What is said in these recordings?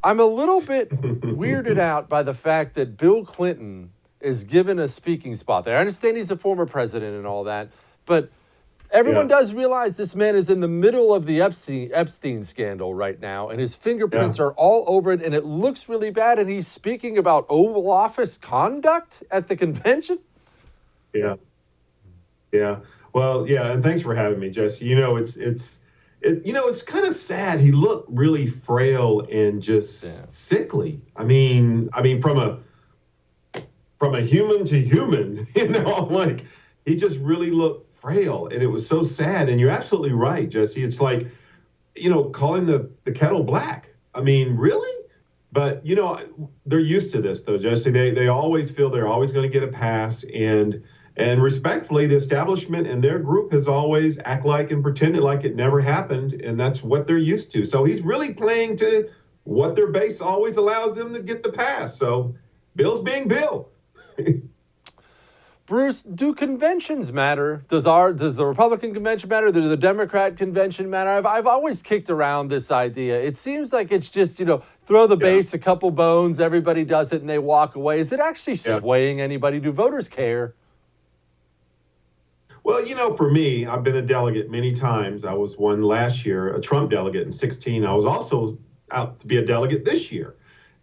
I'm a little bit weirded out by the fact that Bill Clinton is given a speaking spot there. I understand he's a former president and all that, but everyone Yeah, does realize this man is in the middle of the Epstein scandal right now, and his yeah, fingerprints are all over it, and it looks really bad, and he's speaking about Oval Office conduct at the convention? yeah, yeah. Well, yeah, and thanks for having me, Jesse. It's kind of sad. He looked really frail and Yeah. just sickly. I mean, from a human to human, like he just really looked frail, and it was so sad. And you're absolutely right, Jesse. It's like, calling the kettle black. I mean, really? But they're used to this, though, Jesse. They always feel they're always going to get a pass, and respectfully, the establishment and their group has always act like and pretended like it never happened, and that's what they're used to. So he's really playing to what their base always allows them to get the pass. So Bill's being Bill. Bruce, do conventions matter? Does the Republican convention matter? Does the Democrat convention matter? I've always kicked around this idea. It seems like it's just, throw the Yeah, base, a couple bones, everybody does it, and they walk away. Is it actually yeah. swaying anybody? Do voters care? Well, for me, I've been a delegate many times. I was one last year, a Trump delegate in 16. I was also out to be a delegate this year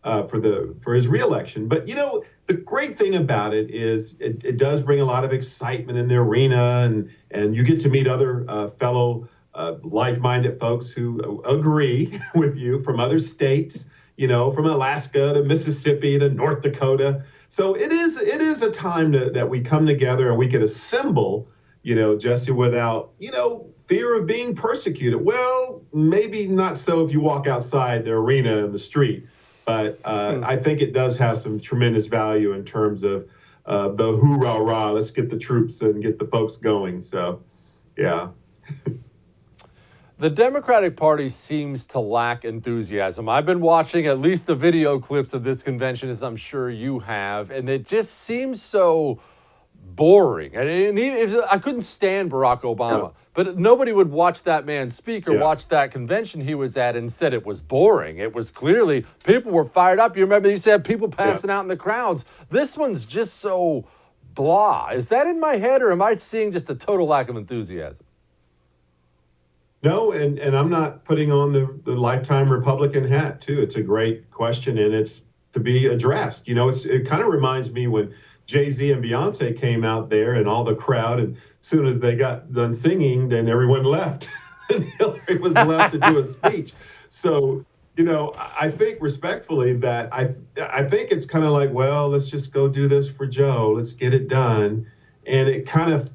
for his reelection. But the great thing about it is it does bring a lot of excitement in the arena, and you get to meet other fellow like-minded folks who agree with you from other states. From Alaska to Mississippi to North Dakota. So it is a time that we come together and we can assemble, Jesse, without, fear of being persecuted. Well, maybe not so if you walk outside the arena in the street, but I think it does have some tremendous value in terms of the hoorah rah. Let's get the troops and get the folks going. So, yeah. The Democratic Party seems to lack enthusiasm. I've been watching at least the video clips of this convention, as I'm sure you have, and it just seems so boring. I couldn't stand Barack Yeah. Obama, but nobody would watch that man speak or Yeah. watch that convention he was at and said it was boring. It was clearly, people were fired up. You remember, he said people Yeah. passing out in the crowds. This one's just so blah. Is that in my head, or am I seeing just a total lack of enthusiasm? No, and I'm not putting on the lifetime Republican hat, too. It's a great question, and it's to be addressed. It kind of reminds me when Jay-Z and Beyonce came out there and all the crowd, and as soon as they got done singing, then everyone left. And Hillary was left to do a speech. So, I think respectfully that I think it's kind of like, well, let's just go do this for Joe. Let's get it done. And it kind of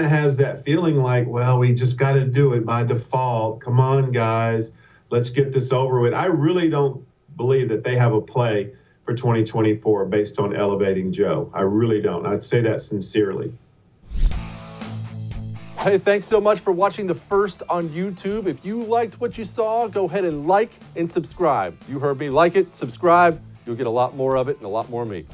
has that feeling like, well, we just got to do it by default. Come on, guys, let's get this over with. I really don't believe that they have a play for 2024 based on elevating Joe. I really don't. I'd say that sincerely. Hey, thanks so much for watching The First on YouTube. If you liked what you saw, go ahead and like and subscribe. You heard me. Like it, subscribe. You'll get a lot more of it and a lot more of me.